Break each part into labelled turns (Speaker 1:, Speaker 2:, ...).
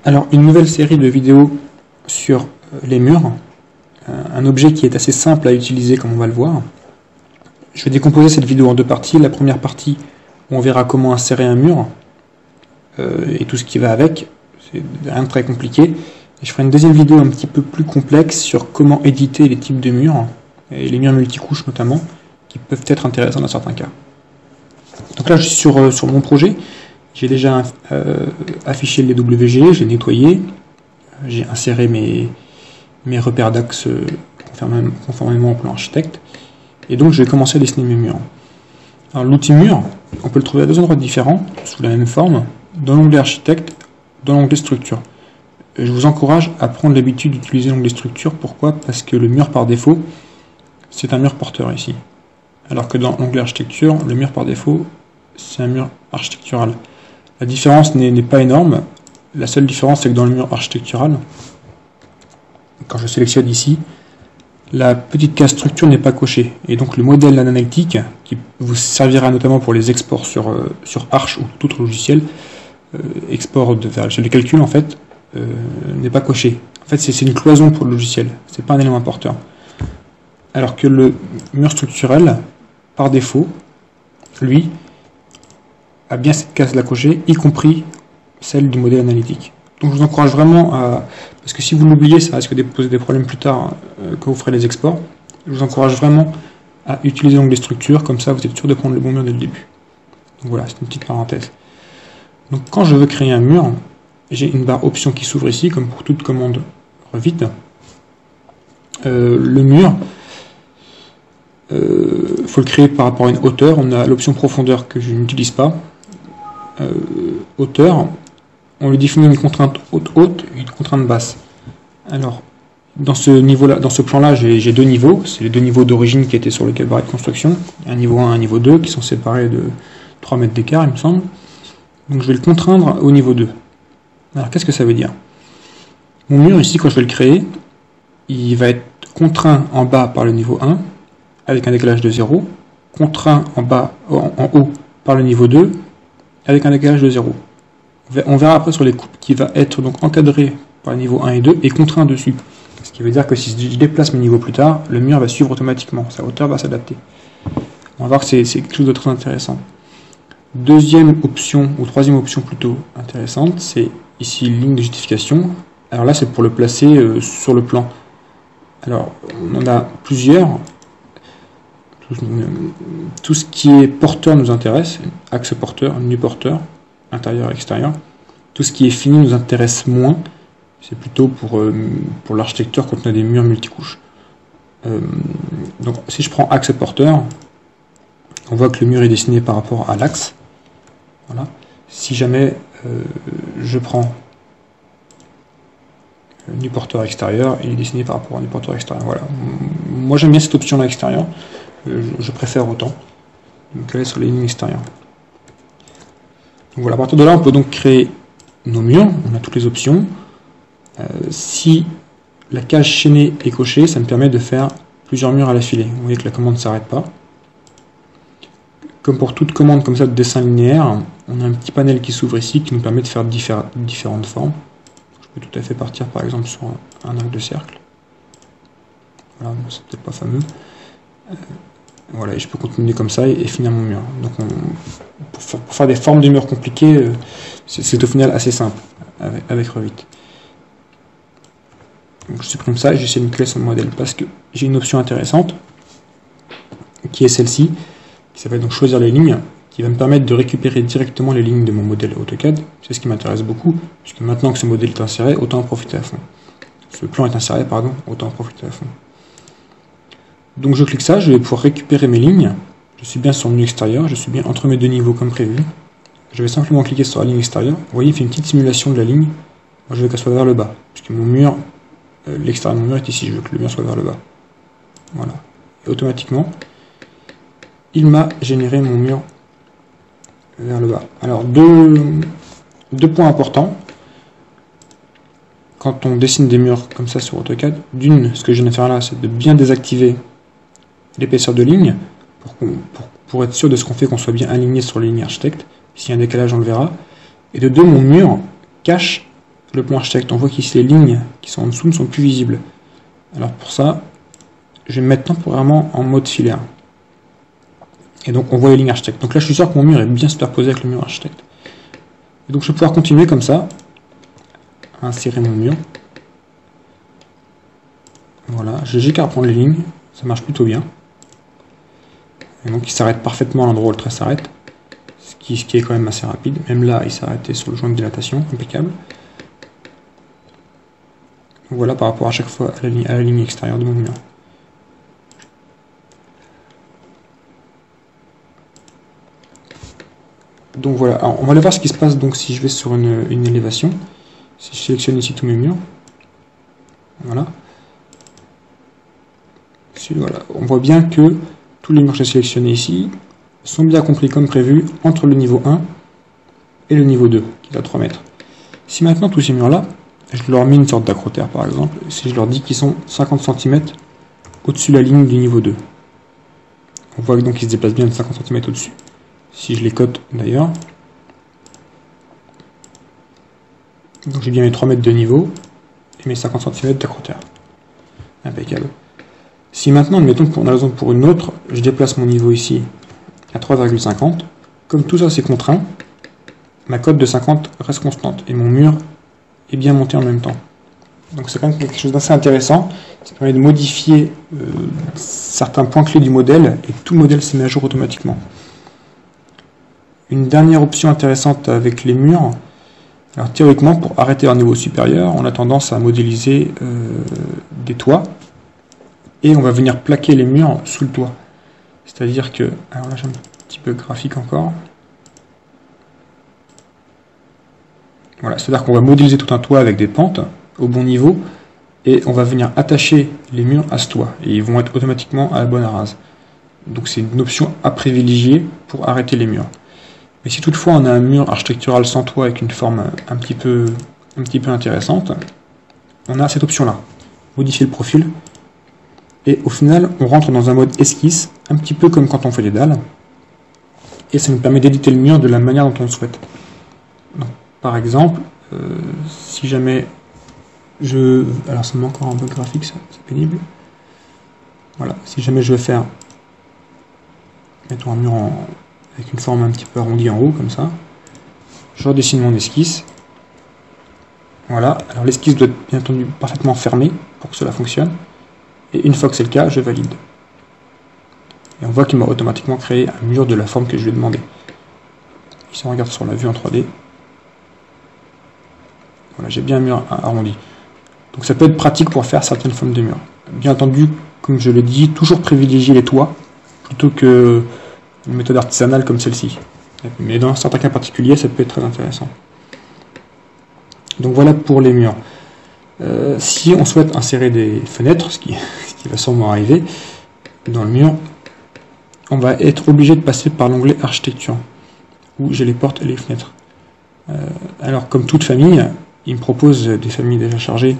Speaker 1: Alors, une nouvelle série de vidéos sur les murs, un objet qui est assez simple à utiliser comme on va le voir. Je vais décomposer cette vidéo en deux parties. La première partie où on verra comment insérer un mur et tout ce qui va avec, c'est rien de très compliqué. Et je ferai une deuxième vidéo un petit peu plus complexe sur comment éditer les types de murs, et les murs multicouches notamment, qui peuvent être intéressants dans certains cas. Donc là je suis sur mon projet. J'ai déjà affiché les WG, j'ai nettoyé, j'ai inséré mes repères d'axes conformément au plan architecte, et donc je vais commencer à dessiner mes murs. Alors l'outil mur, on peut le trouver à deux endroits différents, sous la même forme, dans l'onglet architecte, dans l'onglet structure. Je vous encourage à prendre l'habitude d'utiliser l'onglet structure. Pourquoi? Parce que le mur par défaut, c'est un mur porteur ici. Alors que dans l'onglet architecture, le mur par défaut, c'est un mur architectural. La différence n'est pas énorme. La seule différence, c'est que dans le mur architectural, quand je sélectionne ici, la petite case structure n'est pas cochée. Et donc le modèle analytique, qui vous servira notamment pour les exports sur Arch ou tout autre logiciel, export vers l'échelle de calcul en fait, n'est pas coché. En fait, c'est une cloison pour le logiciel. C'est pas un élément porteur. Alors que le mur structurel, par défaut, lui, a bien cette case-là cochée, y compris celle du modèle analytique. Donc je vous encourage vraiment à... Parce que si vous l'oubliez, ça risque de poser des problèmes plus tard quand vous ferez les exports. Je vous encourage vraiment à utiliser l'onglet structure, comme ça vous êtes sûr de prendre le bon mur dès le début. Donc voilà, c'est une petite parenthèse. Donc quand je veux créer un mur, j'ai une barre option qui s'ouvre ici, comme pour toute commande Revit. Le mur, faut le créer par rapport à une hauteur. On a l'option profondeur que je n'utilise pas. Hauteur, on lui définit une contrainte haute et une contrainte basse. Alors, dans ce niveau-là, dans ce plan-là, j'ai deux niveaux. C'est les deux niveaux d'origine qui étaient sur le cabaret de construction. Un niveau 1 et un niveau 2 qui sont séparés de 3 mètres d'écart, il me semble. Donc je vais le contraindre au niveau 2. Alors qu'est-ce que ça veut dire? Mon mur ici, quand je vais le créer, il va être contraint en bas par le niveau 1, avec un décalage de 0, contraint en haut par le niveau 2, avec un décalage de 0. On verra après sur les coupes qui va être donc encadré par le niveau 1 et 2 et contraint dessus. Ce qui veut dire que si je déplace mes niveaux plus tard, le mur va suivre automatiquement, sa hauteur va s'adapter. On va voir que c'est quelque chose de très intéressant. Deuxième option, ou troisième option plutôt intéressante, c'est ici ligne de justification. Alors là, c'est pour le placer sur le plan. Alors, on en a plusieurs. Tout ce qui est porteur nous intéresse, axe porteur, nu porteur, intérieur, extérieur. Tout ce qui est fini nous intéresse moins. C'est plutôt pour l'architecture quand on a des murs multicouches. Donc, si je prends axe porteur, on voit que le mur est dessiné par rapport à l'axe. Voilà. Si jamais je prends nu porteur extérieur, il est dessiné par rapport à nu porteur extérieur. Voilà. Moi j'aime bien cette option là extérieure, je préfère autant me caler sur les lignes extérieures. Donc voilà, à partir de là on peut donc créer nos murs, on a toutes les options. Si la case chaînée est cochée, ça me permet de faire plusieurs murs à la filée. Vous voyez que la commande ne s'arrête pas. Comme pour toute commande comme ça de dessin linéaire, on a un petit panel qui s'ouvre ici qui nous permet de faire différentes formes. Je peux tout à fait partir par exemple sur un arc de cercle. Voilà, c'est peut-être pas fameux. Voilà, et je peux continuer comme ça et finir mon mur. Donc pour faire des formes de murs compliquées, c'est au final assez simple avec Revit. Donc je supprime ça et j'essaie de me créer sur le modèle parce que j'ai une option intéressante qui est celle-ci, qui s'appelle donc choisir les lignes, qui va me permettre de récupérer directement les lignes de mon modèle AutoCAD. C'est ce qui m'intéresse beaucoup, puisque maintenant que ce modèle est inséré, autant en profiter à fond. Ce plan est inséré, pardon, autant en profiter à fond. Donc je clique ça, je vais pouvoir récupérer mes lignes. Je suis bien sur le mur extérieur, je suis bien entre mes deux niveaux comme prévu. Je vais simplement cliquer sur la ligne extérieure. Vous voyez, il fait une petite simulation de la ligne. Moi je veux qu'elle soit vers le bas, puisque mon mur, l'extérieur de mon mur est ici, je veux que le mur soit vers le bas. Voilà. Et automatiquement, il m'a généré mon mur vers le bas. Alors, deux points importants. Quand on dessine des murs comme ça sur AutoCAD, d'une, ce que je viens de faire là, c'est de bien désactiver l'épaisseur de ligne pour être sûr de ce qu'on fait, qu'on soit bien aligné sur les lignes architectes. S'il y a un décalage, on le verra. Et de deux, mon mur cache le plan architecte, on voit qu'ici les lignes qui sont en dessous ne sont plus visibles. Alors pour ça, je vais me mettre temporairement en mode filaire. Et donc on voit les lignes architecte. Donc là je suis sûr que mon mur est bien superposé avec le mur architecte. Et donc je vais pouvoir continuer comme ça, à insérer mon mur. Voilà, j'ai qu'à reprendre les lignes, ça marche plutôt bien. Et donc il s'arrête parfaitement à l'endroit où le trait s'arrête, ce qui est quand même assez rapide. Même là, il s'est arrêté sur le joint de dilatation, impeccable. Donc voilà par rapport à chaque fois à la ligne extérieure de mon mur. Donc voilà, alors, on va aller voir ce qui se passe donc si je vais sur une élévation. Si je sélectionne ici tous mes murs. Voilà. Voilà. On voit bien que tous les murs que j'ai sélectionnés ici sont bien compris comme prévu entre le niveau 1 et le niveau 2, qui est à 3 mètres. Si maintenant tous ces murs-là, je leur mets une sorte d'accrotaire par exemple, si je leur dis qu'ils sont 50 cm au-dessus de la ligne du niveau 2, on voit donc qu'ils se déplacent bien de 50 cm au-dessus. Si je les cote d'ailleurs, donc j'ai bien mes 3 mètres de niveau et mes 50 cm d'accrotaire. Impeccable. Si maintenant, admettons pour une raison ou pour une autre, je déplace mon niveau ici à 3,50, comme tout ça c'est contraint, ma cote de 50 reste constante et mon mur est bien monté en même temps. Donc c'est quand même quelque chose d'assez intéressant, ça permet de modifier certains points clés du modèle et tout le modèle se met à jour automatiquement. Une dernière option intéressante avec les murs, alors théoriquement pour arrêter à un niveau supérieur, on a tendance à modéliser des toits et on va venir plaquer les murs sous le toit. C'est-à-dire que, alors là j'ai un petit peu graphique encore, voilà, c'est-à-dire qu'on va modéliser tout un toit avec des pentes au bon niveau et on va venir attacher les murs à ce toit et ils vont être automatiquement à la bonne rase. Donc c'est une option à privilégier pour arrêter les murs. Mais si toutefois on a un mur architectural sans toit avec une forme un petit peu intéressante, on a cette option-là, modifier le profil, et au final on rentre dans un mode esquisse, un petit peu comme quand on fait des dalles, et ça nous permet d'éditer le mur de la manière dont on le souhaite. Donc, par exemple, si jamais alors ça me manque encore un peu graphique, c'est pénible. Voilà, si jamais je veux faire, mettons un mur avec une forme un petit peu arrondie en haut, comme ça, je redessine mon esquisse. Voilà, alors l'esquisse doit être bien entendu parfaitement fermée pour que cela fonctionne. Et une fois que c'est le cas, je valide. Et on voit qu'il m'a automatiquement créé un mur de la forme que je lui ai demandé. Si on regarde sur la vue en 3D, voilà, j'ai bien un mur arrondi. Donc ça peut être pratique pour faire certaines formes de murs. Bien entendu, comme je l'ai dit, toujours privilégier les toits plutôt que une méthode artisanale comme celle-ci. Mais dans certains cas particuliers, ça peut être très intéressant. Donc voilà pour les murs. Si on souhaite insérer des fenêtres, ce qui va sûrement arriver dans le mur, on va être obligé de passer par l'onglet architecture, où j'ai les portes et les fenêtres. Alors comme toute famille, il me propose des familles déjà chargées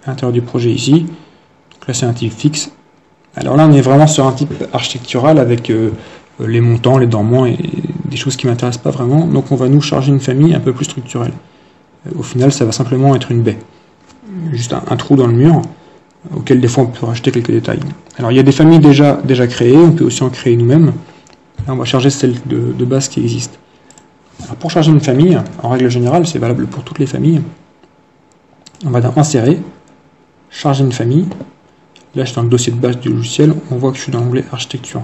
Speaker 1: à l'intérieur du projet ici. Donc là c'est un type fixe. Alors là on est vraiment sur un type architectural avec les montants, les dormants et des choses qui ne m'intéressent pas vraiment. Donc on va nous charger une famille un peu plus structurelle. Au final ça va simplement être une baie. Juste un trou dans le mur auquel des fois on peut rajouter quelques détails. Alors il y a des familles déjà créées, on peut aussi en créer nous-mêmes. Là on va charger celle de base qui existe. Alors pour charger une famille, en règle générale c'est valable pour toutes les familles, on va dans insérer, charger une famille. Là je suis dans le dossier de base du logiciel, on voit que je suis dans l'onglet architecture.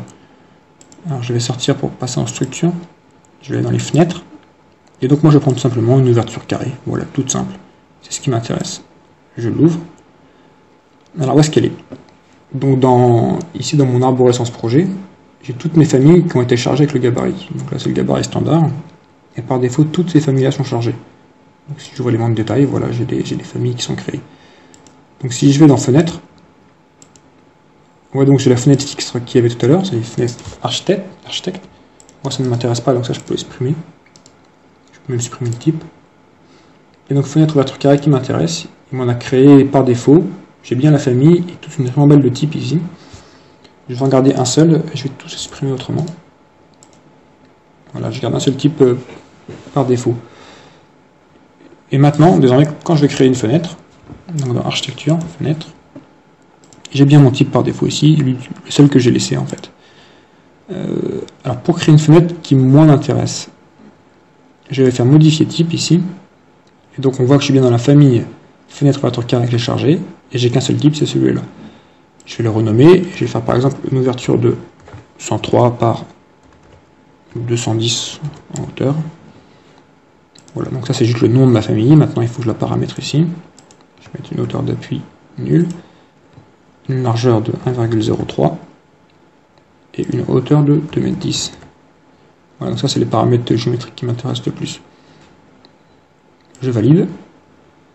Speaker 1: Alors je vais sortir pour passer en structure, je vais aller dans les fenêtres, et donc moi je prends tout simplement une ouverture carrée, voilà, toute simple, c'est ce qui m'intéresse. Je l'ouvre. Alors où est-ce qu'elle est? Donc ici dans mon arborescence projet, j'ai toutes mes familles qui ont été chargées avec le gabarit. Donc là c'est le gabarit standard, et par défaut toutes ces familles-là sont chargées. Donc si je vois l'élément de détail, voilà, j'ai des familles qui sont créées. Donc si je vais dans fenêtre, ouais, donc j'ai la fenêtre fixe qu'il y avait tout à l'heure, c'est les fenêtres architecte. Moi ça ne m'intéresse pas, donc ça je peux l'exprimer. Je peux même supprimer le type. Et donc fenêtre ouverture carrée qui m'intéresse, il m'en a créé par défaut. J'ai bien la famille et toute une ribambelle de types ici. Je vais en garder un seul et je vais tous les supprimer autrement. Voilà, je garde un seul type par défaut. Et maintenant, désormais, quand je vais créer une fenêtre, donc dans architecture, fenêtre, j'ai bien mon type par défaut ici, le seul que j'ai laissé en fait. Alors pour créer une fenêtre qui moi m'intéresse, je vais faire modifier type ici, et donc on voit que je suis bien dans la famille fenêtre ouverture carré avec les chargés, et j'ai qu'un seul type, c'est celui-là. Je vais le renommer, et je vais faire par exemple une ouverture de 103 par 210 en hauteur. Voilà, donc ça c'est juste le nom de ma famille. Maintenant il faut que je la paramètre ici. Je vais mettre une hauteur d'appui nulle, une largeur de 1,03 et une hauteur de 2,10 m. Voilà, donc ça c'est les paramètres géométriques qui m'intéressent le plus. Je valide.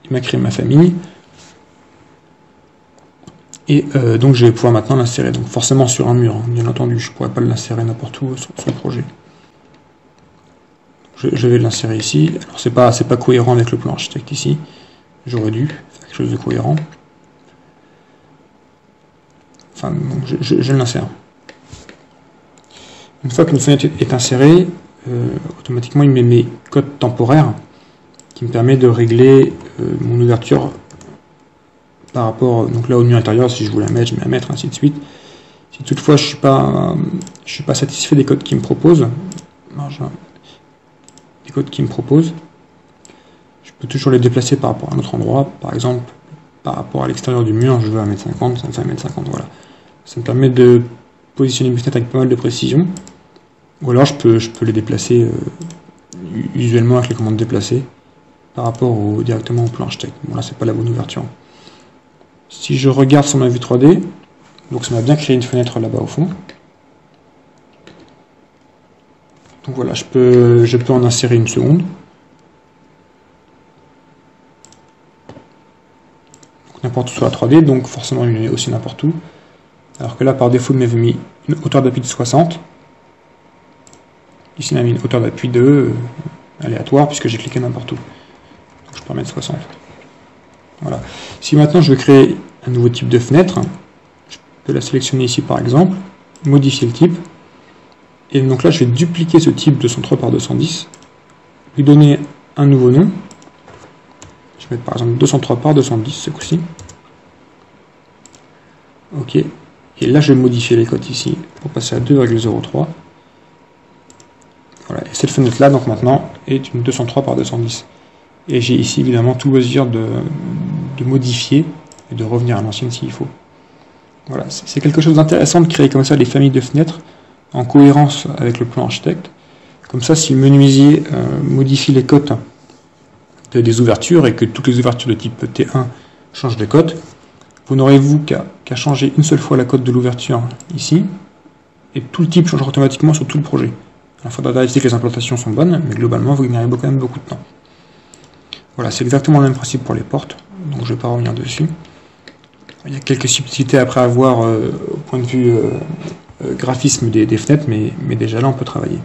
Speaker 1: Il m'a créé ma famille. Et donc je vais pouvoir maintenant l'insérer. Donc forcément sur un mur, hein, bien entendu. Je ne pourrais pas l'insérer n'importe où sur le projet. Je vais l'insérer ici. Alors c'est pas cohérent avec le plan architecte ici. J'aurais dû faire quelque chose de cohérent. Enfin, donc je l'insère. Une fois qu'une fenêtre est insérée, automatiquement il met mes codes temporaires qui me permet de régler mon ouverture par rapport donc là au mur intérieur. Si je voulais la mettre, je mets à mettre, ainsi de suite. Si toutefois je suis pas satisfait des codes qu'il me propose, je peux toujours les déplacer par rapport à un autre endroit. Par exemple, par rapport à l'extérieur du mur, je veux 1,50 m, ça me fait 1,50 m, voilà. Ça me permet de positionner mes fenêtres avec pas mal de précision. Ou alors je peux les déplacer usuellement avec les commandes déplacer par rapport directement au plan architecte. Bon là c'est pas la bonne ouverture. Si je regarde sur ma vue 3D, donc ça m'a bien créé une fenêtre là-bas au fond. Donc voilà, je peux en insérer une seconde. N'importe où sur la 3D, donc forcément il est aussi n'importe où. Alors que là, par défaut, il m'avait mis une hauteur d'appui de 60. Ici, il m'a mis une hauteur d'appui de aléatoire, puisque j'ai cliqué n'importe où. Donc je peux remettre 60. Voilà. Si maintenant je veux créer un nouveau type de fenêtre, je peux la sélectionner ici par exemple, modifier le type. Et donc là, je vais dupliquer ce type 203 par 210, lui donner un nouveau nom. Je vais mettre par exemple 203 par 210 ce coup-ci. Ok. Et là, je vais modifier les codes ici pour passer à 2,03. Voilà. Et cette fenêtre-là, donc maintenant, est une 203 par 210. Et j'ai ici évidemment tout loisir de modifier et de revenir à l'ancienne s'il faut. Voilà. C'est quelque chose d'intéressant de créer comme ça des familles de fenêtres en cohérence avec le plan architecte. Comme ça, si le menuisier modifie les cotes des ouvertures et que toutes les ouvertures de type T1 changent de cote, vous n'aurez-vous qu'à changer une seule fois la cote de l'ouverture ici, et tout le type changera automatiquement sur tout le projet. Il faudra vérifier que les implantations sont bonnes, mais globalement, vous gagnez quand même beaucoup de temps. Voilà, c'est exactement le même principe pour les portes, donc je ne vais pas revenir dessus. Il y a quelques subtilités après avoir au point de vue graphisme des fenêtres, mais déjà là on peut travailler.